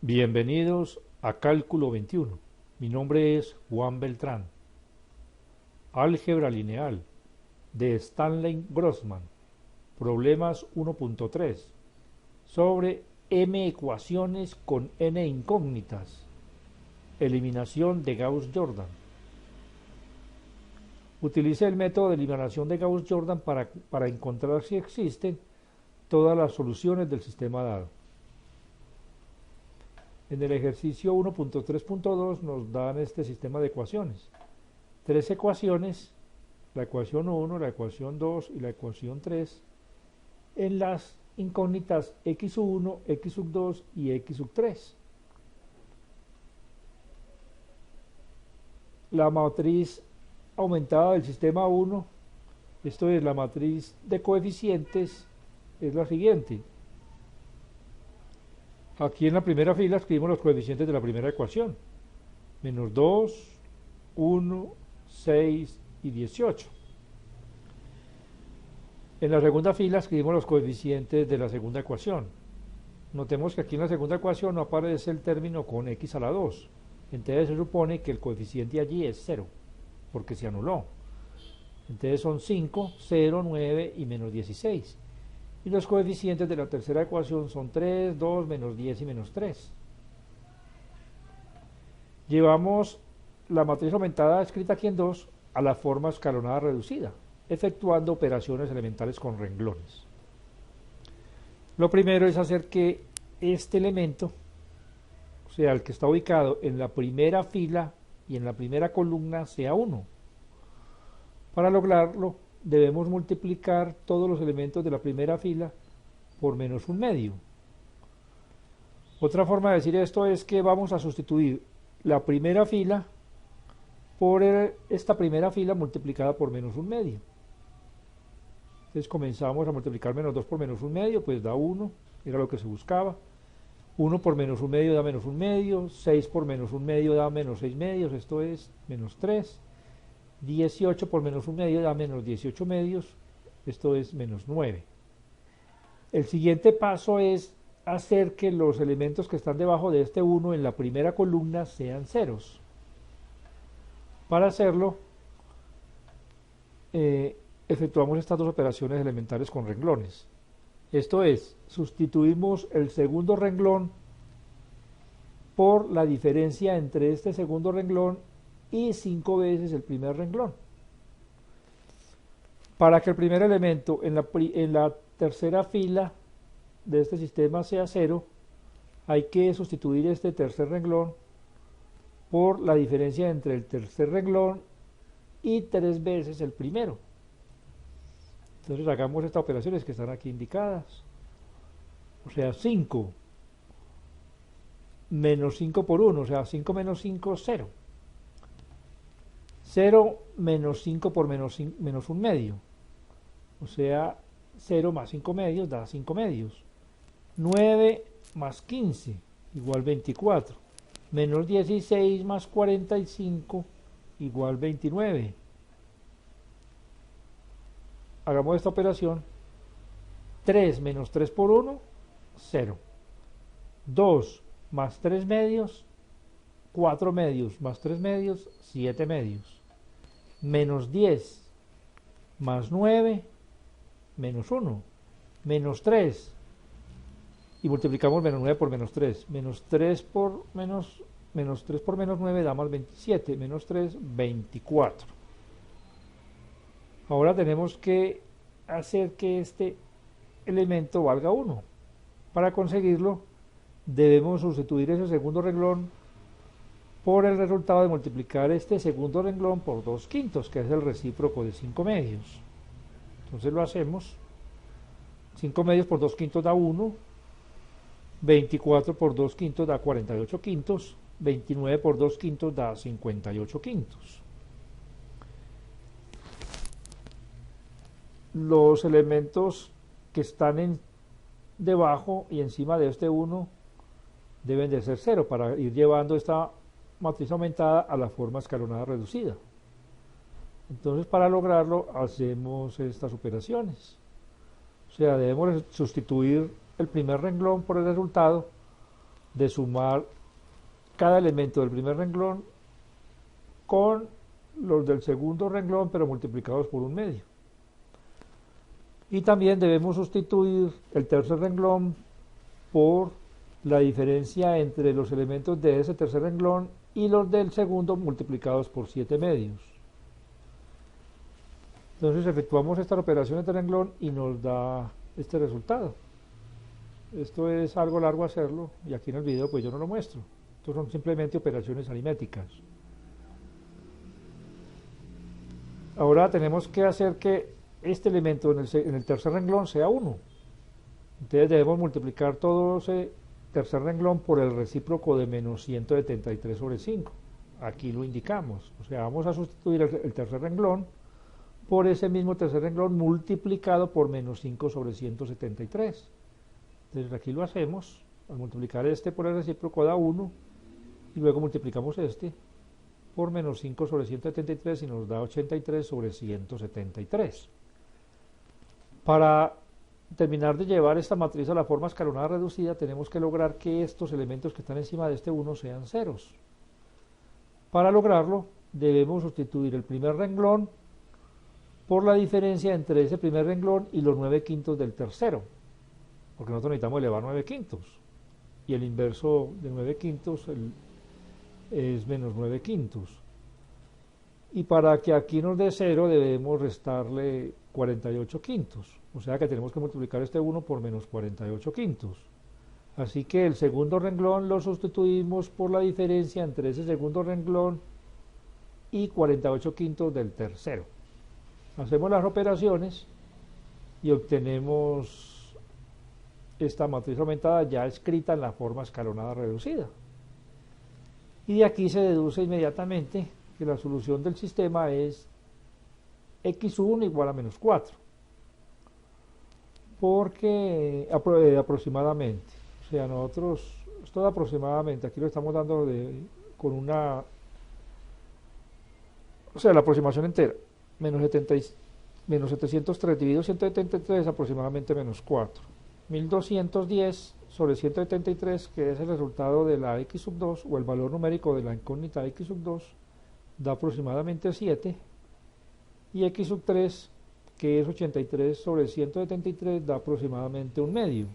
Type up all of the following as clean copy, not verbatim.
Bienvenidos a Cálculo 21. Mi nombre es Juan Beltrán. Álgebra lineal de Stanley Grossman. Problemas 1.3 sobre m ecuaciones con n incógnitas. Eliminación de Gauss-Jordan. Utilice el método de eliminación de Gauss-Jordan para encontrar si existen todas las soluciones del sistema dado. En el ejercicio 1.3.2 nos dan este sistema de ecuaciones. Tres ecuaciones, la ecuación 1, la ecuación 2 y la ecuación 3, en las incógnitas x1, x2 y x3. La matriz aumentada del sistema 1, esto es la matriz de coeficientes, es la siguiente. Aquí en la primera fila escribimos los coeficientes de la primera ecuación. Menos 2, 1, 6 y 18. En la segunda fila escribimos los coeficientes de la segunda ecuación. Notemos que aquí en la segunda ecuación no aparece el término con x a la 2. Entonces se supone que el coeficiente allí es 0, porque se anuló. Entonces son 5, 0, 9 y menos 16. Y los coeficientes de la tercera ecuación son 3, 2, menos 10 y menos 3. Llevamos la matriz aumentada escrita aquí en 2 a la forma escalonada reducida, efectuando operaciones elementales con renglones. Lo primero es hacer que este elemento, o sea, el que está ubicado en la primera fila y en la primera columna, sea 1. Para lograrlo, debemos multiplicar todos los elementos de la primera fila por menos un medio. Otra forma de decir esto es que vamos a sustituir la primera fila por esta primera fila multiplicada por menos un medio. Entonces comenzamos a multiplicar menos 2 por menos un medio, pues da 1, era lo que se buscaba. 1 por menos un medio da menos un medio, 6 por menos un medio da menos 6 medios, esto es menos 3. 18 por menos un medio da menos 18 medios, esto es menos 9. El siguiente paso es hacer que los elementos que están debajo de este 1 en la primera columna sean ceros. Para hacerlo, efectuamos estas dos operaciones elementales con renglones. Esto es, sustituimos el segundo renglón por la diferencia entre este segundo renglón y 5 veces el primer renglón. Para que el primer elemento en la tercera fila de este sistema sea 0, hay que sustituir este tercer renglón por la diferencia entre el tercer renglón y 3 veces el primero. Entonces hagamos estas operaciones que están aquí indicadas. O sea, 5 menos 5 por 1, o sea, 5 menos 5, 0. 0 menos 5 por menos 1 medio, o sea, 0 más 5 medios da 5 medios. 9 más 15 igual 24. Menos 16 más 45 igual 29. Hagamos esta operación. 3 menos 3 por 1, 0. 2 más 3 medios, 4 medios más 3 medios, 7 medios. Menos 10 más 9, menos 1. Menos 3. Y multiplicamos menos 9 por menos 3. Menos 3 por menos 9 da más 27. Menos 3, 24. Ahora tenemos que hacer que este elemento valga 1. Para conseguirlo, debemos sustituir ese segundo renglón por el resultado de multiplicar este segundo renglón por 2 quintos, que es el recíproco de 5 medios. Entonces lo hacemos. 5 medios por 2 quintos da 1. 24 por 2 quintos da 48 quintos. 29 por 2 quintos da 58 quintos. Los elementos que están debajo y encima de este 1 deben de ser 0 para ir llevando esta matriz aumentada a la forma escalonada reducida. Entonces, para lograrlo, hacemos estas operaciones. O sea, debemos sustituir el primer renglón por el resultado de sumar cada elemento del primer renglón con los del segundo renglón, pero multiplicados por un medio. Y también debemos sustituir el tercer renglón por la diferencia entre los elementos de ese tercer renglón y los del segundo multiplicados por 7 medios. Entonces efectuamos estas operaciones de renglón y nos da este resultado. Esto es algo largo hacerlo y aquí en el video pues yo no lo muestro. Estos son simplemente operaciones aritméticas. Ahora tenemos que hacer que este elemento en el tercer renglón sea 1. Entonces debemos multiplicar todo ese tercer renglón por el recíproco de menos 173 sobre 5. Aquí lo indicamos. O sea, vamos a sustituir el tercer renglón por ese mismo tercer renglón multiplicado por menos 5 sobre 173. Entonces aquí lo hacemos. Al multiplicar este por el recíproco da 1 y luego multiplicamos este por menos 5 sobre 173 y nos da 83 sobre 173. Para terminar de llevar esta matriz a la forma escalonada reducida, tenemos que lograr que estos elementos que están encima de este 1 sean ceros. Para lograrlo, debemos sustituir el primer renglón por la diferencia entre ese primer renglón y los 9 quintos del tercero, porque nosotros necesitamos elevar 9 quintos, y el inverso de 9 quintos es menos 9 quintos. Y para que aquí nos dé 0 debemos restarle 48 quintos, o sea que tenemos que multiplicar este 1 por menos 48 quintos. Así que el segundo renglón lo sustituimos por la diferencia entre ese segundo renglón y 48 quintos del tercero. Hacemos las operaciones y obtenemos esta matriz aumentada ya escrita en la forma escalonada reducida. Y de aquí se deduce inmediatamente que la solución del sistema es x1 igual a menos 4, porque aproximadamente, o sea, nosotros, esto de aproximadamente, aquí lo estamos dando con una, o sea, la aproximación entera, menos 703 dividido 173 es aproximadamente menos 4, 1210 sobre 173, que es el resultado de la x sub 2, o el valor numérico de la incógnita x sub 2, da aproximadamente 7, y x sub 3, que es 83 sobre 173, da aproximadamente un medio,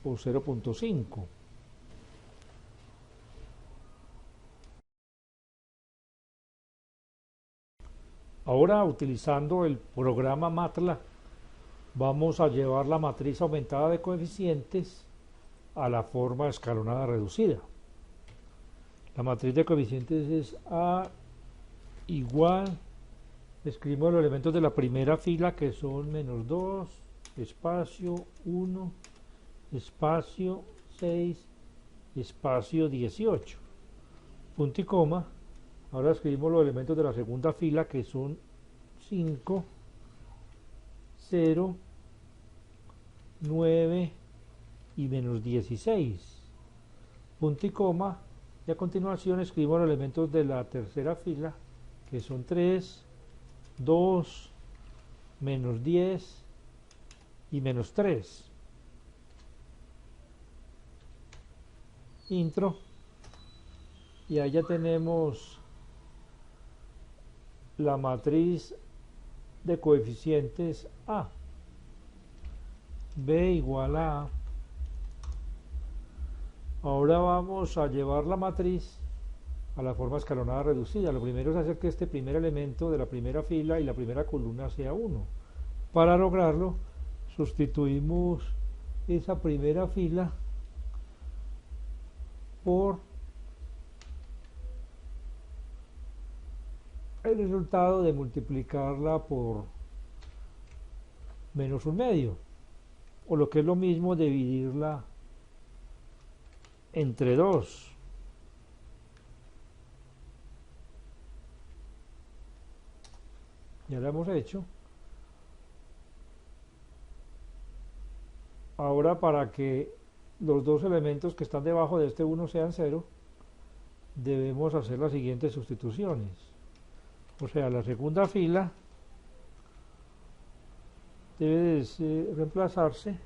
o 0.5. Ahora, utilizando el programa MATLAB, vamos a llevar la matriz aumentada de coeficientes a la forma escalonada reducida. La matriz de coeficientes es A igual, escribimos los elementos de la primera fila, que son menos 2, espacio 1, espacio 6, espacio 18, punto y coma. Ahora escribimos los elementos de la segunda fila, que son 5, 0, 9 y menos 16, punto y coma. Y a continuación escribimos los elementos de la tercera fila, que son 3, 2, menos 10 y menos 3. Intro. Y ahí ya tenemos la matriz de coeficientes A. B igual a A. Ahora vamos a llevar la matriz a la forma escalonada reducida. Lo primero es hacer que este primer elemento de la primera fila y la primera columna sea 1. Para lograrlo, sustituimos esa primera fila por el resultado de multiplicarla por menos un medio, o lo que es lo mismo, dividirla entre 2. Ya lo hemos hecho. Ahora, para que los dos elementos que están debajo de este 1 sean 0, debemos hacer las siguientes sustituciones. O sea, la segunda fila debe reemplazarse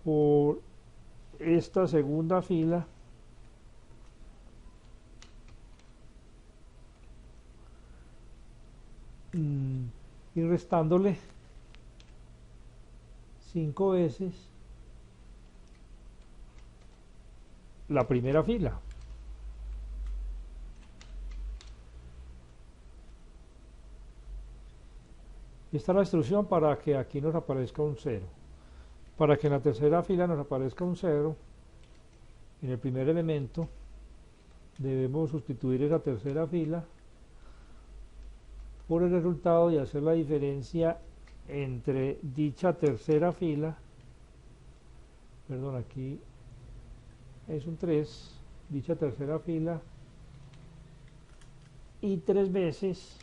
por esta segunda fila y restándole 5 veces la primera fila. Esta es la instrucción para que aquí nos aparezca un 0. Para que en la tercera fila nos aparezca un 0, en el primer elemento debemos sustituir esa tercera fila por el resultado y hacer la diferencia entre dicha tercera fila, perdón, aquí es un 3, dicha tercera fila y 3 veces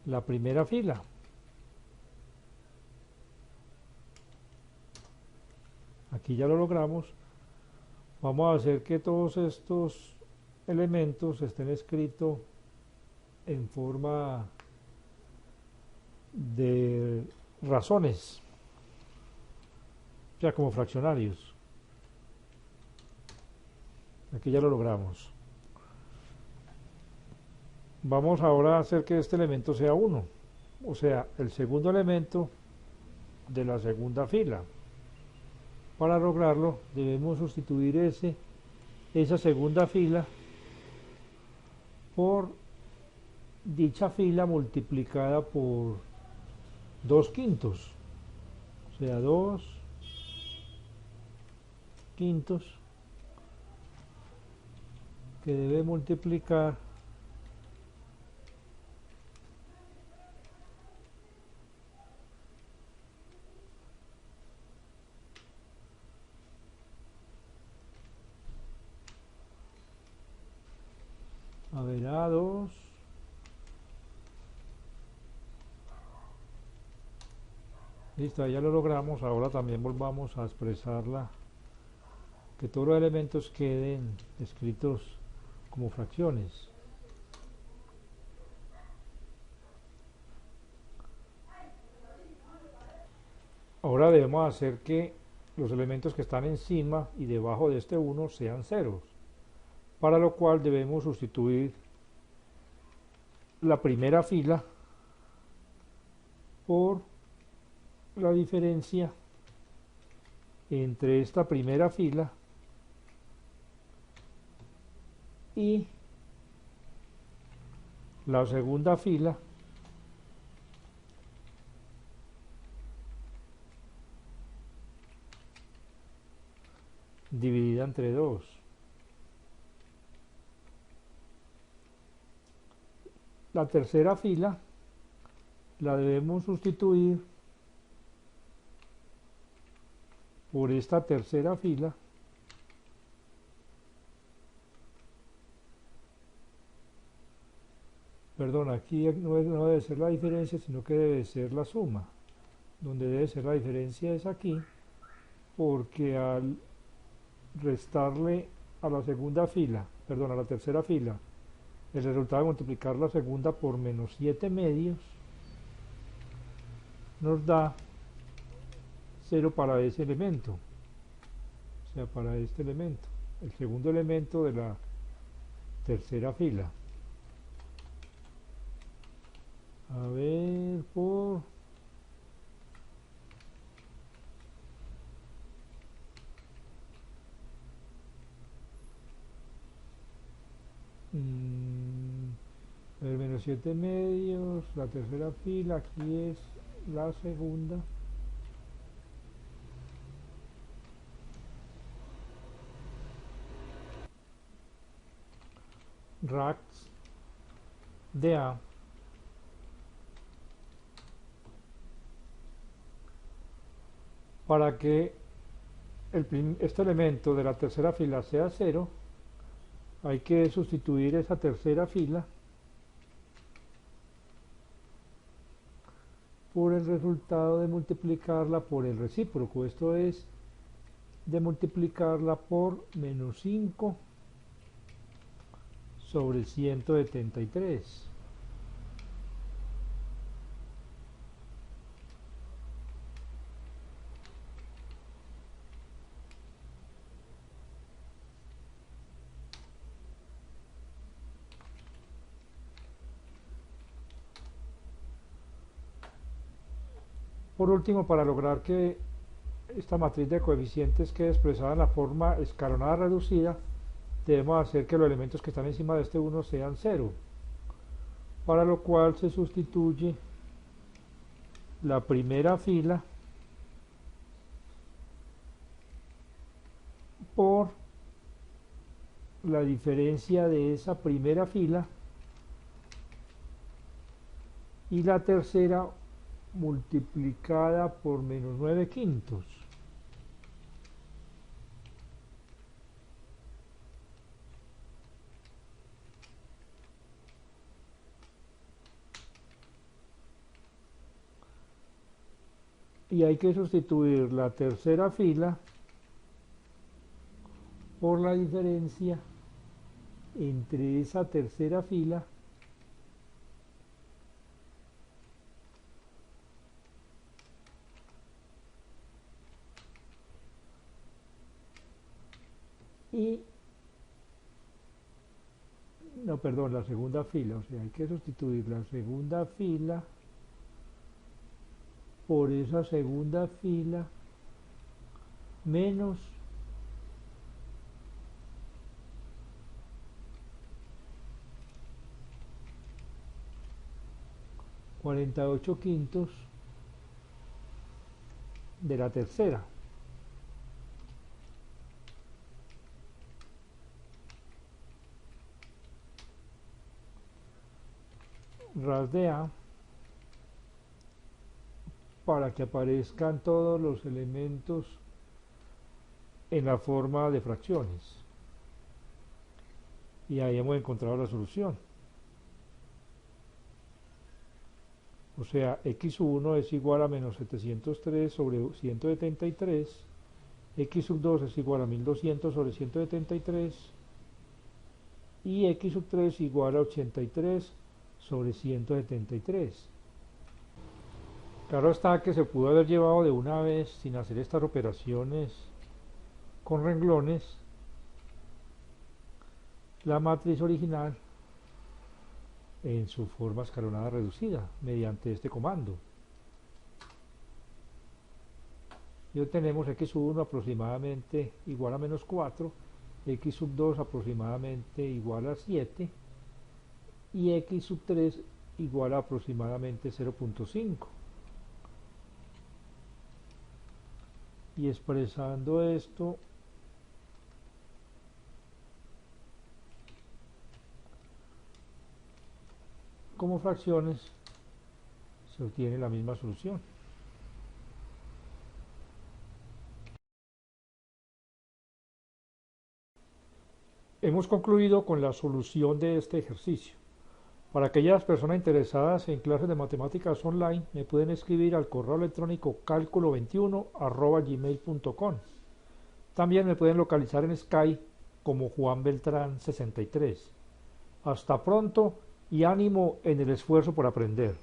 la primera fila. Aquí ya lo logramos. Vamos a hacer que todos estos elementos estén escritos en forma de razones, o sea, como fraccionarios. Aquí ya lo logramos. Vamos ahora a hacer que este elemento sea 1, o sea, el segundo elemento de la segunda fila. Para lograrlo debemos sustituir esa segunda fila por dicha fila multiplicada por 2/5, o sea, 2/5 que debe multiplicar a ver, A2 listo, ya lo logramos. Ahora también volvamos a expresarla, que todos los elementos queden escritos como fracciones. Ahora debemos hacer que los elementos que están encima y debajo de este 1 sean ceros, para lo cual debemos sustituir la primera fila por la diferencia entre esta primera fila y la segunda fila dividida entre 2. La tercera fila la debemos sustituir por esta tercera fila perdón, aquí no debe ser la diferencia, sino que debe ser la suma. Donde debe ser la diferencia es aquí, porque al restarle a la segunda fila, perdón, a la tercera fila, el resultado de multiplicar la segunda por menos 7/2 nos da 0 para ese elemento, o sea, para este elemento, el segundo elemento de la tercera fila. A ver, por el menos 7/2, la tercera fila, aquí es la segunda. Rax de A para que este elemento de la tercera fila sea 0, hay que sustituir esa tercera fila por el resultado de multiplicarla por el recíproco, esto es de multiplicarla por menos 5 sobre 173. Por último, para lograr que esta matriz de coeficientes quede expresada en la forma escalonada reducida, debemos hacer que los elementos que están encima de este 1 sean 0, para lo cual se sustituye la primera fila por la diferencia de esa primera fila y la tercera multiplicada por menos 9/5. Y hay que sustituir la tercera fila por la diferencia entre esa tercera fila y no, perdón, la segunda fila, o sea, hay que sustituir la segunda fila por esa segunda fila menos (48/5) de la tercera. Ras de A para que aparezcan todos los elementos en la forma de fracciones. Y ahí hemos encontrado la solución. O sea, x1 es igual a menos 703 sobre 173, x2 es igual a 1200 sobre 173 y x3 igual a 83 sobre 173. Claro está que se pudo haber llevado de una vez sin hacer estas operaciones con renglones la matriz original en su forma escalonada reducida mediante este comando. Y obtenemos x1 aproximadamente igual a menos 4, x2 aproximadamente igual a 7 y x3 igual a aproximadamente 0.5. Y expresando esto como fracciones se obtiene la misma solución. Hemos concluido con la solución de este ejercicio. Para aquellas personas interesadas en clases de matemáticas online, me pueden escribir al correo electrónico calculo21@gmail.com. También me pueden localizar en Skype como Juan Beltrán 63. Hasta pronto y ánimo en el esfuerzo por aprender.